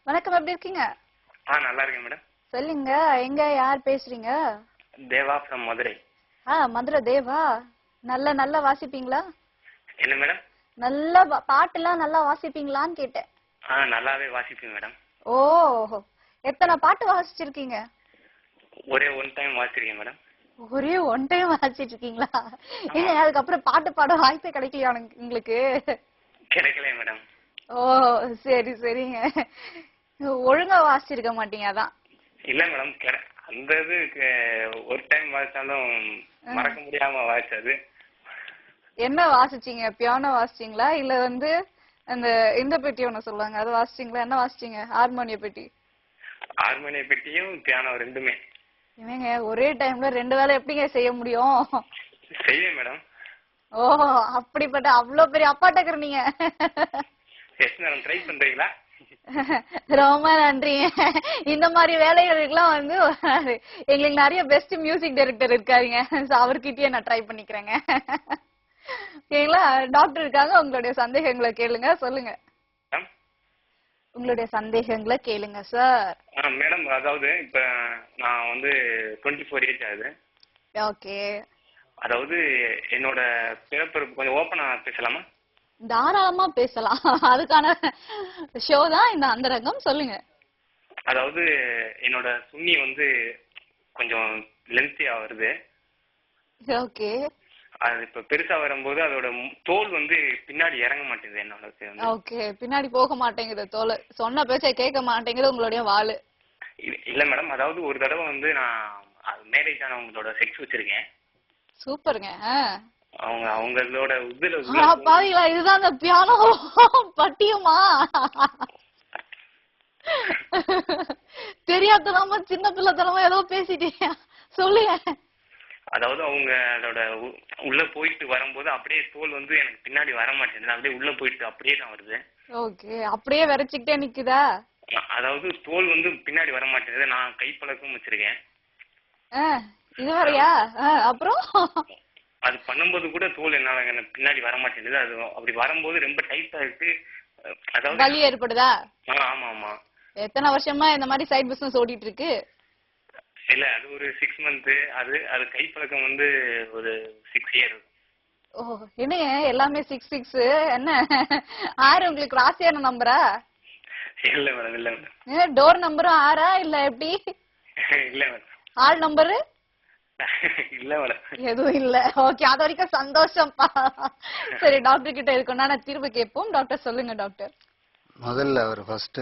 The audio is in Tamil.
வணக்கம், எப்படி இருக்கீங்க? நல்லா இருக்கேன் மேடம். சொல்லுங்க, எங்க யார் பேசுறீங்க? தேவா ஃப்ரம் மதுரை. மதுரை தேவா. நல்லா வாசிப்பீங்களா? என்ன மேடம்? நல்ல பாட்டுலாம் நல்லா வாசிப்பீங்களான்னு கேட்டேன். நல்லாவே வாசிப்பேன் மேடம். ஓ, எத்தனை பாட்டு வாசிச்சிருக்கீங்க? ஒரே ஒன் டைம் வாசிச்சிருக்கேன் மேடம். ஒரே ஒன் டைம் வாசிச்சிட்டு இருக்கீங்களா? ஏங்க அதுக்கப்புறம் பாட்டு பாட வாய்ப்பே கிடைக்கலையா உங்களுக்கு? கிடைக்கல மேடம். ஓ சரிங்க. ஒழுங்கா வாசிச்சிருக்க மாட்டீங்க அதான். இல்ல மேடம், அந்த இது ஒரு டைம் வாசிச்சாலும் மறக்க முடியாம வாசிச்சது. என்ன வாசிச்சீங்க? பியானோ வாசிச்சீங்களா இல்ல அந்த இந்த பெட்டி ஒண்ணு சொல்லுவாங்க அது வாசிச்சீங்களா? என்ன வாசிச்சீங்க? ஹார்மோனிய பெட்டி. ஹார்மோனிய பெட்டியும் பியானோ ரெண்டுமே. என்னங்க ஒரே டைம்ல ரெண்டு வேலை எப்படிங்க செய்ய முடியும்? செய்வேன் மேடம். ஓ, அப்படிப்பட்ட அவ்வளவு பெரிய அப்பாட்டக்கர் நீங்க. எஸ் மேடம், ட்ரை பண்றீங்களா? ரொம்ப நன்றி. இந்த மாதிரி வேலைகளுக்கெல்லாம் எங்களுக்கு நிறைய பெஸ்ட் மியூசிக் டைரக்டர் இருக்காருங்க. அவர்கிட்டயே நான் ட்ரை பண்ணிக்கிறேங்க. ஓகேங்களா? டாக்டர் இருக்காங்க, உங்களுடைய சந்தேகங்களை கேளுங்க. சொல்லுங்க, உங்களுடைய சந்தேகங்களை கேளுங்க சார். மேடம், அதாவது இப்ப நான் 24 ஏஜ் ஆகுது. ஓகே. அதாவது என்னோட பிறப்பு கொஞ்சம் ஓப்பனா பேசலாமா? தாராளமா பேசலாம். அதுக்கான ஷோ தான் இந்த அந்தரங்கம். சொல்லுங்க. அதாவது என்னோட சுண்ணி கொஞ்சம் லென்த்தியா வருது. ஓகே. அது இப்ப பெருசா வரும்போது அதோட தோல் பின்னாடி இறங்க மாட்டேங்குது என்னோட. ஓகே, பின்னாடி போக மாட்டேங்குது தோல். சொன்ன பேச்சை கேட்க மாட்டேங்குது உங்களுடைய வாளு. இல்ல மேடம், அதாவது ஒரு தடவை நான் மேரேஜ் ஆனவங்களோட செக்ஸ் வச்சிருக்கேன். சூப்பருங்க. அவங்களோட பாவீங்களா, இதுதான் அந்த பியானோ பட்டியுமா? தெரியாதனமா சின்ன பிள்ளைத்தனமா ஏதோ பேசிட்டீங்க, சொல்லுங்க. அதாவது அவங்களோட உள்ள போயிட்டு வரும்போது அப்படியே தோல் எனக்கு பின்னாடி வர மாட்டேங்குது, அப்படியே உள்ள போயிட்டு அப்படியே தான் வருது. ஓகே, அப்படியே விரைச்சிக்கிட்டே நிக்குதா? அதாவது தோல் பின்னாடி வர மாட்டேங்குது. நான் கைப்பழக்கம் வச்சிருக்கேன். இது வரையா? அப்புறம் அது பண்ணும்போது கூட தோல் என்னால பின்னாடி வர மாட்டேங்குது. அது அப்படி வரும்போது ரொம்ப டைட்டா இருக்கு. அதாவது வலி ஏற்படுதா? ஆமா ஆமா. எத்தனை வருஷமா இந்த மாதிரி சைடு பிசினஸ் ஓடிட்டு இருக்கு? இல்ல, அது ஒரு 6 மந்த். அது கைப்பழக்கம் ஒரு 6 இயர். ஓ, என்னங்க எல்லாமே 6 என்ன ஆறு உங்களுக்கு ராசியான நம்பரா? இல்ல மேடம், இல்ல மேடம். டோர் நம்பரும் 6 இல்ல எப்படி? இல்ல மேடம். ஆள் நம்பரு? இல்ல மேடம். எதுவும் இல்ல. ஓகே, அது வரைக்கும் சந்தோஷம்ப்பா. சரி, டாக்டர் கிட்ட இருக்குன்னா நான் தீர்வு கேட்போம். டாக்டர் சொல்லுங்க டாக்டர். முதல்ல அவர் ஃபர்ஸ்ட்